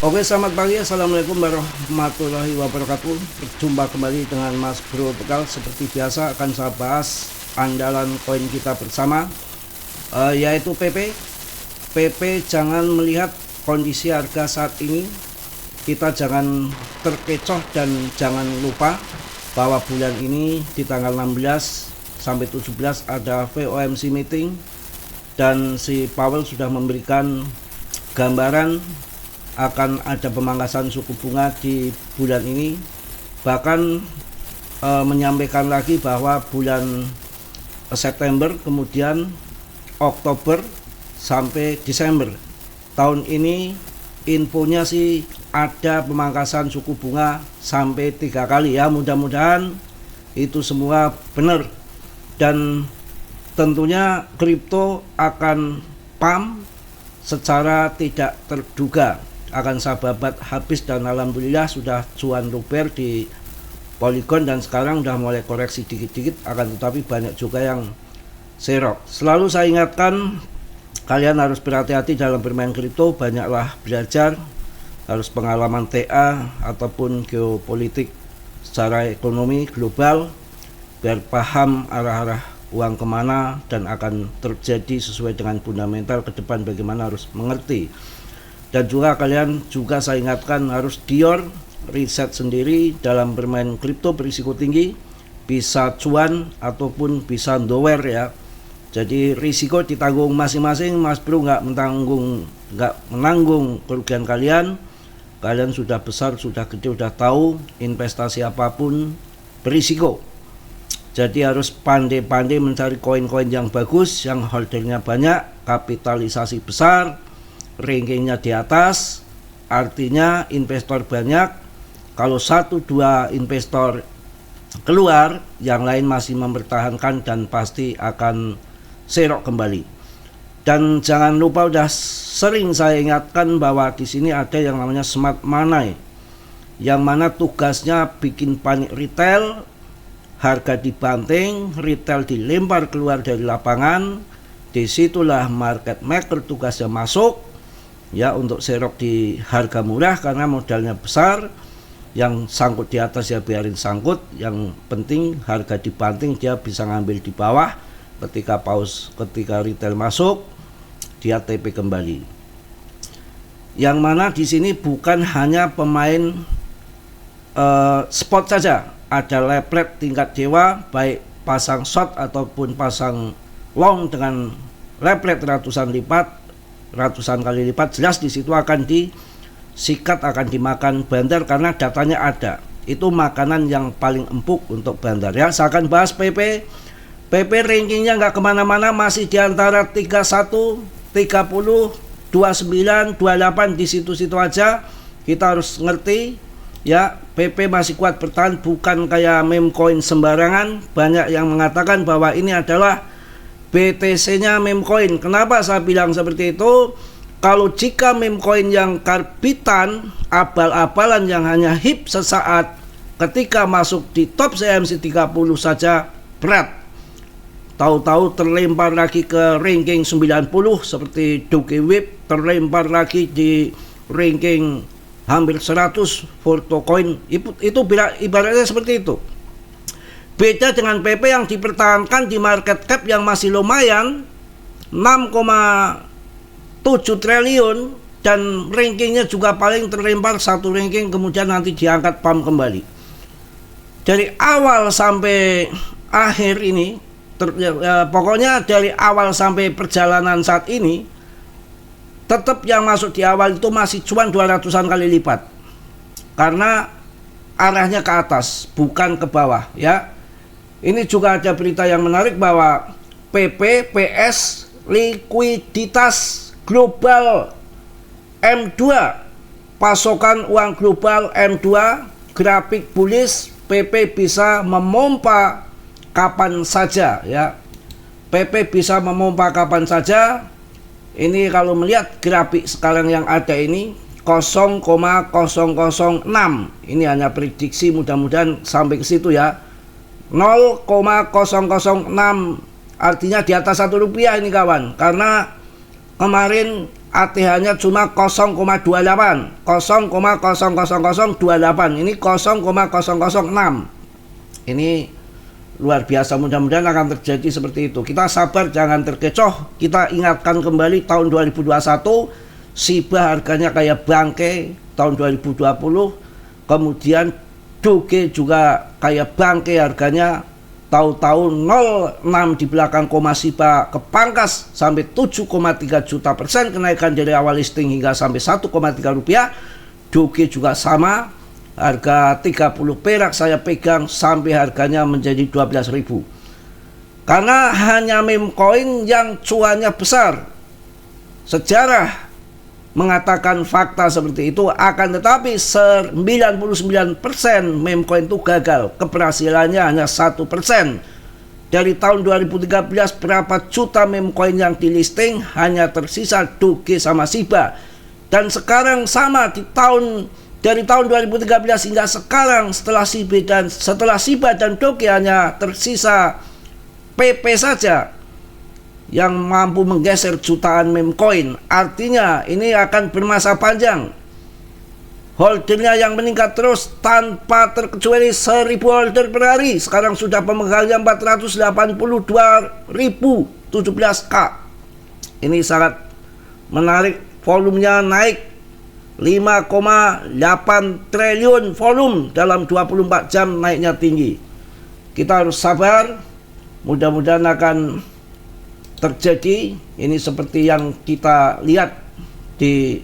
Oke, selamat pagi. Assalamualaikum warahmatullahi wabarakatuh. Berjumpa kembali dengan Mas Bro Bekal. Seperti biasa akan saya bahas andalan koin kita bersama, yaitu PP. PP jangan melihat kondisi harga saat ini. Kita jangan terkecoh dan jangan lupa bahwa bulan ini di tanggal 16 sampai 17 ada FOMC meeting, dan si Powell sudah memberikan gambaran akan ada pemangkasan suku bunga di bulan ini. Bahkan menyampaikan lagi bahwa bulan September, kemudian Oktober sampai Desember tahun ini infonya sih ada pemangkasan suku bunga sampai 3 kali ya. Mudah-mudahan itu semua benar, dan tentunya kripto akan pump secara tidak terduga, akan sahabat habis, dan alhamdulillah sudah cuan luber di Polygon dan sekarang sudah mulai koreksi dikit-dikit, akan tetapi banyak juga yang serok. Selalu saya ingatkan kalian harus berhati-hati dalam bermain kripto, banyaklah belajar, harus pengalaman TA ataupun geopolitik secara ekonomi global biar paham arah-arah uang kemana dan akan terjadi sesuai dengan fundamental ke depan, bagaimana harus mengerti. Dan juga kalian juga saya ingatkan harus dior riset sendiri dalam bermain kripto berisiko tinggi, bisa cuan ataupun bisa dower ya. Jadi risiko ditanggung masing-masing. Mas Bro nggak menanggung kerugian kalian. Kalian sudah besar, sudah gede, sudah tahu investasi apapun berisiko. Jadi harus pandai-pandai mencari koin-koin yang bagus, yang holdernya banyak, kapitalisasi besar, rankingnya di atas, artinya investor banyak. Kalau 1-2 investor keluar, yang lain masih mempertahankan dan pasti akan serok kembali. Dan jangan lupa, udah sering saya ingatkan bahwa di sini ada yang namanya smart money, yang mana tugasnya bikin panik retail, harga dibanting, retail dilempar keluar dari lapangan. Disitulah market maker tugasnya masuk ya, untuk serok di harga murah karena modalnya besar. Yang sangkut di atas ya biarin sangkut, yang penting harga dibanting, dia bisa ngambil di bawah. Ketika retail masuk, dia TP kembali. Yang mana di sini bukan hanya pemain spot saja, ada leplet tingkat dewa, baik pasang short ataupun pasang long dengan leplet ratusan kali lipat. Jelas di situ akan disikat, akan dimakan bandar karena datanya ada. Itu makanan yang paling empuk untuk bandar ya. Saya akan bahas PP. PP rankingnya nggak kemana-mana, masih di antara 31, 30, 29, 28, di situ-situ aja. Kita harus ngerti ya, PP masih kuat bertahan, bukan kayak meme coin sembarangan. Banyak yang mengatakan bahwa ini adalah BTC-nya meme coin. Kenapa saya bilang seperti itu? Kalau jika meme coin yang karbitan, abal-abalan yang hanya hip sesaat, ketika masuk di top CMC 30 saja berat. Tahu-tahu terlempar lagi ke ranking 90 seperti Doge Whip, terlempar lagi di ranking hampir 100 Forto Coin. Itu ibaratnya seperti itu. Beda dengan PP yang dipertahankan di market cap yang masih lumayan 6,7 triliun, dan rankingnya juga paling terlempar satu ranking kemudian nanti diangkat pump kembali. Dari awal sampai akhir ini, pokoknya dari awal sampai perjalanan saat ini, tetap yang masuk di awal itu masih cuan 200-an kali lipat, karena arahnya ke atas bukan ke bawah ya. Ini juga ada berita yang menarik bahwa PPPS likuiditas global M2, pasokan uang global M2, grafik bullish, PP bisa memompa kapan saja ya. PP bisa memompa kapan saja. Ini kalau melihat grafik sekarang yang ada ini 0,006. Ini hanya prediksi, mudah-mudahan sampai ke situ ya. 0,006 artinya di atas Rp1 ini kawan, karena kemarin ATH-nya cuma 0,28, 0,00028, ini 0,006. Ini luar biasa, mudah-mudahan akan terjadi seperti itu. Kita sabar, jangan terkecoh. Kita ingatkan kembali tahun 2021 SIBA harganya kayak bangke tahun 2020, kemudian Doge juga kayak bangke harganya, tahu-tahu 0,6 di belakang koma SIBA kepangkas sampai 7,3 juta %, kenaikan dari awal listing hingga sampai 1,3 rupiah. Doge juga sama, harga 30 perak saya pegang sampai harganya menjadi 12.000. Karena hanya meme coin yang cuannya besar. Sejarah mengatakan fakta seperti itu, akan tetapi 99% meme coin itu gagal. Keberhasilannya hanya 1%. Dari tahun 2013 berapa juta meme coin yang di listing, hanya tersisa Doge sama SIBA. Dan sekarang sama, dari tahun 2013 hingga sekarang, setelah SIBA dan Doge hanya tersisa PP saja yang mampu menggeser jutaan meme coin. Artinya ini akan bermasa panjang. Holdernya yang meningkat terus tanpa terkecuali 1000 holder per hari. Sekarang sudah pemegangnya 482.017K. Ini sangat menarik. Volumenya naik 5,8 triliun volume dalam 24 jam, naiknya tinggi. Kita harus sabar, mudah-mudahan akan terjadi. Ini seperti yang kita lihat di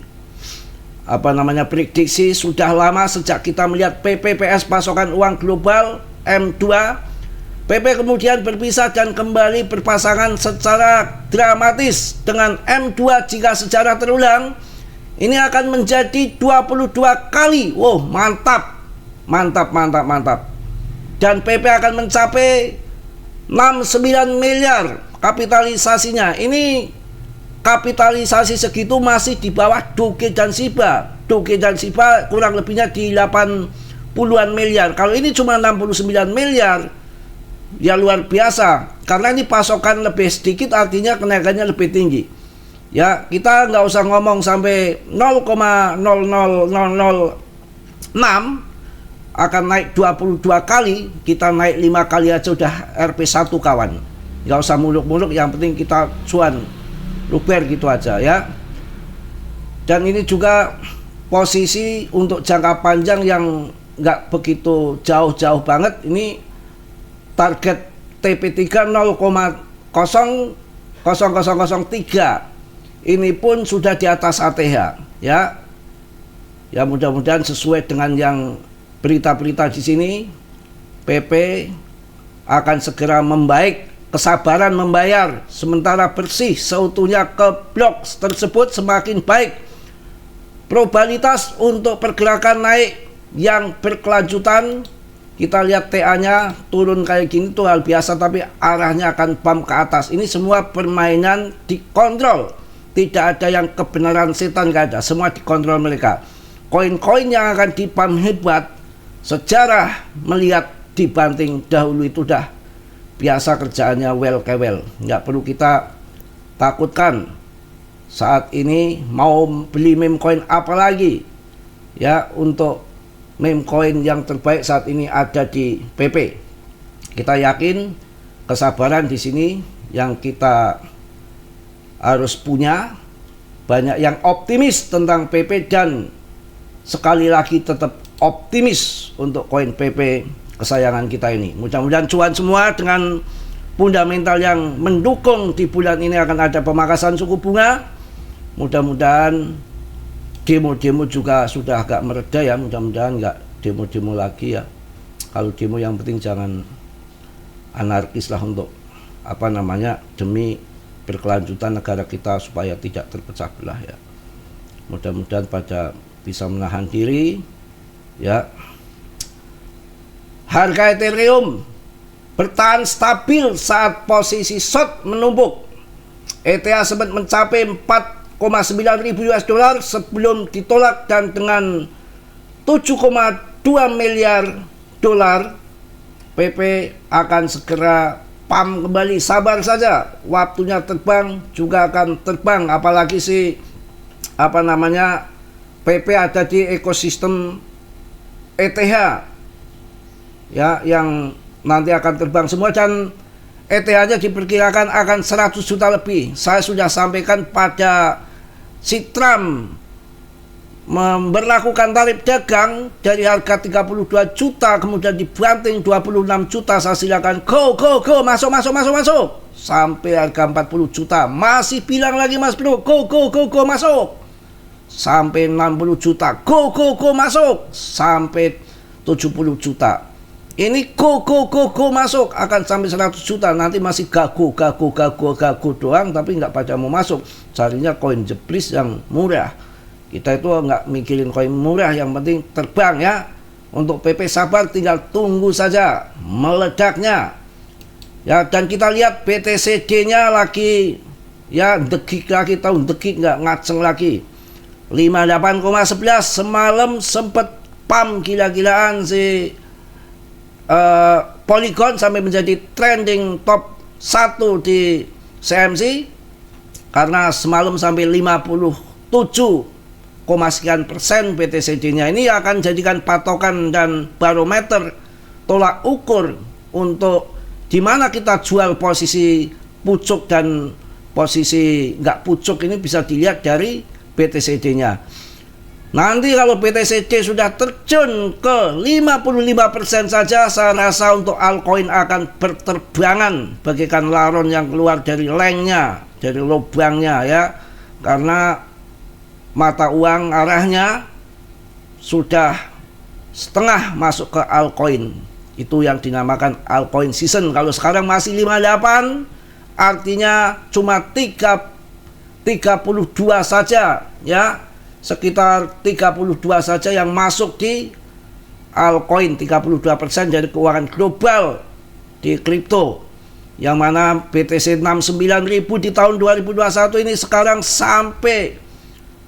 prediksi sudah lama, sejak kita melihat PPPS pasokan uang global M2. PP kemudian berpisah dan kembali berpasangan secara dramatis dengan M2. Jika sejarah terulang, ini akan menjadi 22 kali. Wow, mantap. Dan PP akan mencapai 69 miliar kapitalisasinya. Ini kapitalisasi segitu masih di bawah Doge dan SIBA. Doge dan SIBA kurang lebihnya di 80-an miliar. Kalau ini cuma 69 miliar, ya luar biasa. Karena ini pasokan lebih sedikit, artinya kenaikannya lebih tinggi. Ya, kita nggak usah ngomong sampai 0,00006 akan naik 22 kali. Kita naik 5 kali aja udah RP1 kawan. Nggak usah muluk-muluk, yang penting kita cuan luber gitu aja ya. Dan ini juga posisi untuk jangka panjang yang nggak begitu jauh-jauh banget. Ini target TP3 0,00003. Ini pun sudah di atas ATH ya. Ya mudah-mudahan sesuai dengan yang berita-berita di sini, PP akan segera membaik, kesabaran membayar, sementara bersih seutuhnya ke blok tersebut semakin baik. Probabilitas untuk pergerakan naik yang berkelanjutan, kita lihat TA-nya turun kayak gini tuh hal biasa, tapi arahnya akan bump ke atas. Ini semua permainan dikontrol. Tidak ada yang kebenaran setan, gak ada, semua dikontrol mereka. Koin-koin yang akan dipam hebat, sejarah melihat dibanting dahulu itu dah biasa kerjaannya well ke well. Nggak perlu kita takutkan. Saat ini mau beli meme coin apa lagi ya, untuk meme coin yang terbaik saat ini ada di PP. Kita yakin kesabaran di sini yang kita harus punya. Banyak yang optimis tentang PP dan sekali lagi tetap optimis untuk koin PP kesayangan kita ini. Mudah-mudahan cuan semua dengan fundamental yang mendukung. Di bulan ini akan ada pemangkasan suku bunga. Mudah-mudahan demo-demo juga sudah agak mereda ya. Mudah-mudahan nggak demo-demo lagi ya. Kalau demo yang penting jangan anarkis lah, untuk demi berkelanjutan negara kita supaya tidak terpecah belah ya. Mudah-mudahan pada bisa menahan diri ya. Harga Ethereum bertahan stabil saat posisi short menumpuk. ETH sempat mencapai 4,9 ribu US dollar sebelum ditolak, dan dengan 7,2 miliar dolar PP akan segera pam kembali. Sabar saja, waktunya terbang juga akan terbang. Apalagi si apa namanya, PP ada di ekosistem ETH ya, yang nanti akan terbang semua, dan ETH-nya diperkirakan akan 100 juta lebih. Saya sudah sampaikan pada Sitram memberlakukan tarif dagang dari harga 32 juta kemudian dibanting 26 juta. Saya silakan go masuk sampai harga 40 juta. Masih bilang lagi Mas Bro, go masuk sampai 60 juta. Go masuk sampai 70 juta. Ini go masuk akan sampai 100 juta. Nanti masih gago doang, tapi nggak pada mau masuk. Carinya koin jeplis yang murah. Kita itu nggak mikirin koin murah, yang penting terbang ya. Untuk PP sabar, tinggal tunggu saja meledaknya. Ya, dan kita lihat BTCD-nya lagi ya dekik lagi, tahu dekik nggak, ngaceng lagi. 58,11 semalam sempet pam gila-gilaan si Polygon sampai menjadi trending top 1 di CMC karena semalam sampai 57 sekian persen BTCD-nya. Ini akan jadikan patokan dan barometer tolak ukur untuk di mana kita jual posisi pucuk dan posisi nggak pucuk. Ini bisa dilihat dari BTCD-nya. Nanti kalau BTCD sudah terjun ke 55% saja, saya rasa untuk altcoin akan berterbangan bagaikan laron yang keluar dari lengnya, dari lubangnya ya, karena mata uang arahnya sudah setengah masuk ke altcoin. Itu yang dinamakan altcoin season. Kalau sekarang masih 58, artinya cuma 32 saja ya, sekitar 32 saja yang masuk di altcoin. 32% dari keuangan global di kripto, yang mana BTC 69.000 di tahun 2021 ini sekarang sampai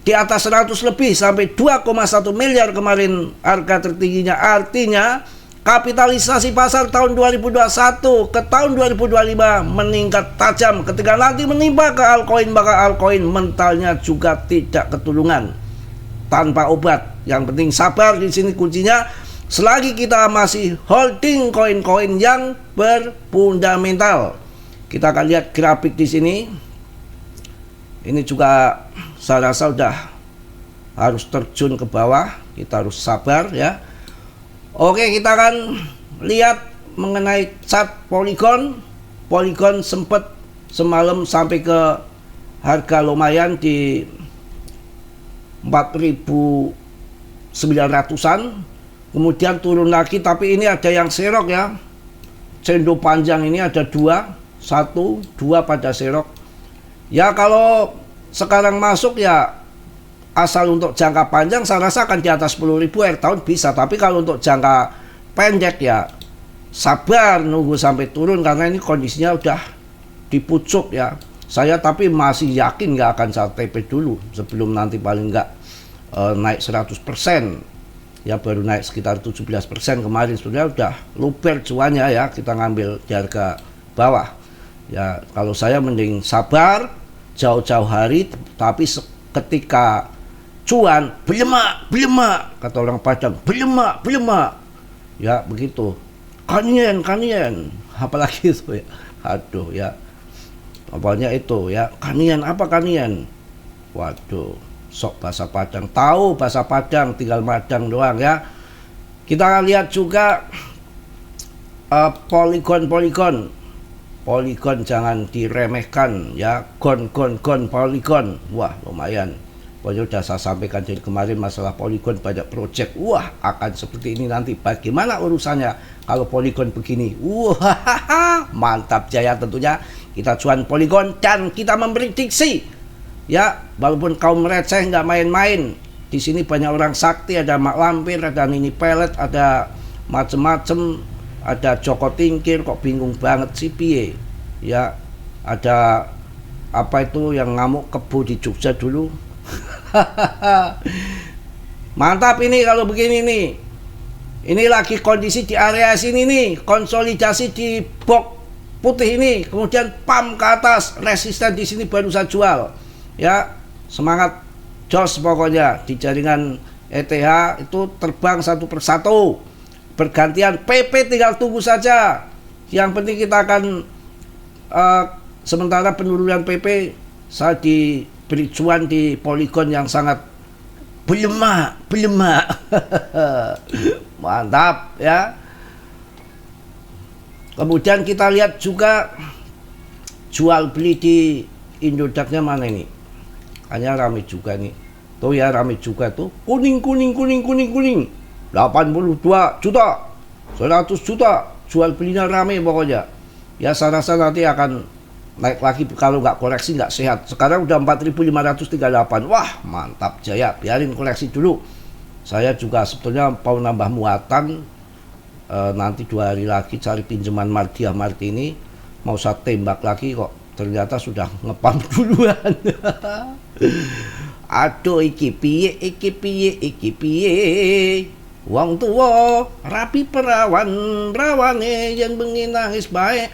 di atas 100 lebih, sampai 2,1 miliar kemarin harga tertingginya. Artinya kapitalisasi pasar tahun 2021 ke tahun 2025 meningkat tajam. Ketika nanti menimpa ke altcoin, maka altcoin mentalnya juga tidak ketulungan tanpa obat. Yang penting sabar, di sini kuncinya. Selagi kita masih holding koin-koin yang berfundamental. Kita akan lihat grafik di sini. Ini juga saya rasa sudah harus terjun ke bawah. Kita harus sabar ya. Oke, kita akan lihat mengenai chart Polygon. Polygon sempat semalam sampai ke harga lumayan di 4.900-an. Kemudian turun lagi, tapi ini ada yang serok ya. Cendo panjang ini ada dua pada serok. Ya kalau sekarang masuk ya asal untuk jangka panjang saya rasa akan di atas 10.000 akhir tahun bisa. Tapi kalau untuk jangka pendek ya sabar nunggu sampai turun, karena ini kondisinya udah dipucuk ya. Saya tapi masih yakin nggak akan saya TP dulu sebelum nanti paling nggak naik 100%. Ya baru naik sekitar 17% kemarin, sudah luber cuannya ya, kita ngambil di harga bawah. Ya kalau saya mending sabar jauh-jauh hari, tapi ketika cuan belemak, kata orang Padang, belemak ya begitu, kanian apalagi itu ya, aduh ya, apalnya itu ya, kanian, waduh, sok bahasa Padang, tahu bahasa Padang tinggal madang doang ya. Kita lihat juga Polygon jangan diremehkan ya, gon Polygon, wah lumayan. Pokoknya sudah saya sampaikan dari kemarin masalah Polygon, banyak project, wah akan seperti ini nanti. Bagaimana urusannya kalau Polygon begini? Wah mantap jaya tentunya. Kita cuan Polygon dan kita memprediksi ya, walaupun kaum receh nggak main-main. Di sini banyak orang sakti, ada Mak Lampir, ada Nini Pelet, ada macem-macem. Ada Joko Tingkir, kok bingung banget sih piye ya. Ada apa itu yang ngamuk kebo di Jogja dulu. Mantap ini kalau begini nih. Ini lagi kondisi di area sini nih, konsolidasi di box putih ini, kemudian pam ke atas, resisten di sini baru saya jual ya. Semangat jos pokoknya di jaringan ETH itu terbang satu persatu bergantian. PP tinggal tunggu saja. Yang penting kita akan sementara penurunan PP saya diberi cuan di Polygon yang sangat belemak mantap ya. Kemudian kita lihat juga jual beli di Indodax-nya mana ini, hanya rame juga nih tuh ya, rame juga tuh, kuning 82 juta 100 juta jual belinya rame pokoknya ya. Saya rasa nanti akan naik lagi kalau nggak koreksi nggak sehat. Sekarang udah 4.538. Wah mantap jaya, biarin koreksi dulu. Saya juga sebetulnya mau nambah muatan, nanti 2 hari lagi cari pinjaman Mardia Martini, mau saya tembak lagi kok ternyata sudah ngepam duluan. Aduh iki piye wong tuwa rapi perawan rawane yen bengi nangis bae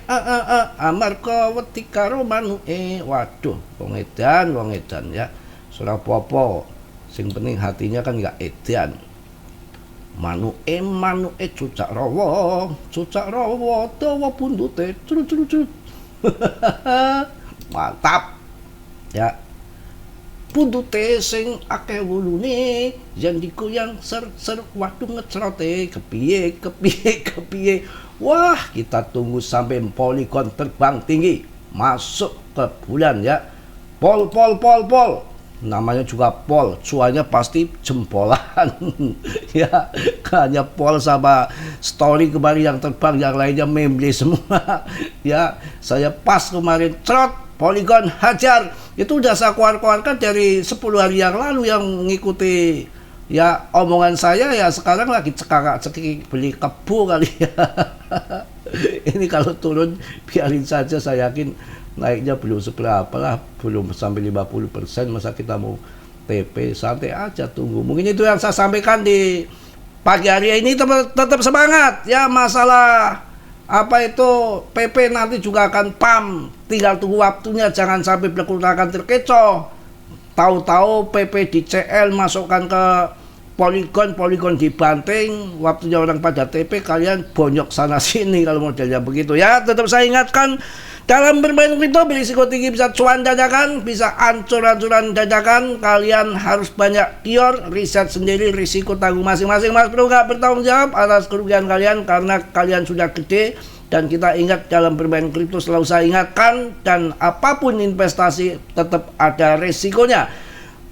amarga wedi karo manuke. Waduh wong edan ya, ora apa-apa, sing penting hatinya kan enggak edan. Manuke cucak rawa dawa bundute crut. Mantap ya. Buntute sing akeh wulune yen digoyang ser waduh ngecrote kepiye. Wah kita tunggu sampai Polygon terbang tinggi masuk ke bulan ya. Pol namanya juga pol, cuanya pasti jempolan. Ya hanya pol sama story kemarin yang terbang, yang lainnya meme semua. Ya saya pas kemarin trot Polygon hajar, itu udah saya keluarkan dari 10 hari yang lalu. Yang ngikuti ya omongan saya ya sekarang lagi cekik beli kebo kali ya. Ini kalau turun biarin saja, saya yakin naiknya belum seberapa lah, belum sampai 50%. Masa kita mau TP, santai aja tunggu. Mungkin itu yang saya sampaikan di pagi hari ini. Tetap semangat ya. Masalah apa itu PP nanti juga akan pam, tinggal tunggu waktunya, jangan sampai berkurangkan terkecoh. Tahu-tahu PP di CL masukkan ke Polygon dibanting, waktunya orang pada TP kalian bonyok sana sini kalau modelnya begitu ya. Tetap saya ingatkan, dalam bermain kripto berisiko tinggi, bisa cuan dadakan, bisa ancur-ancuran dadakan. Kalian harus banyak kior, riset sendiri, risiko tanggung masing-masing. Mas Bro nggak bertanggung jawab atas kerugian kalian karena kalian sudah gede. Dan kita ingat, dalam bermain kripto selalu saya ingatkan, dan apapun investasi tetap ada resikonya.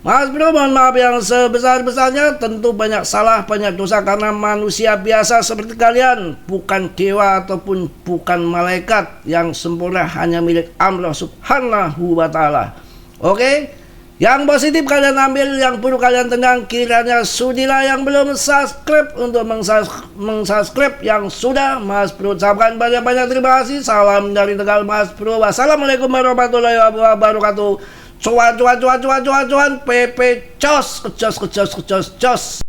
Mas Bro mohon maaf yang sebesar-besarnya, tentu banyak salah, banyak dosa karena manusia biasa seperti kalian, bukan dewa ataupun bukan malaikat. Yang sempurna hanya milik Allah Subhanahu wa Ta'ala. Oke? Yang positif kalian ambil, yang buruk kalian tendang. Kiranya sudilah yang belum subscribe untuk meng-subscribe. Yang sudah, Mas Bro ucapkan banyak-banyak terima kasih. Salam dari Tegal Mas Bro. Wassalamualaikum warahmatullahi wabarakatuh. Cuan PP cos.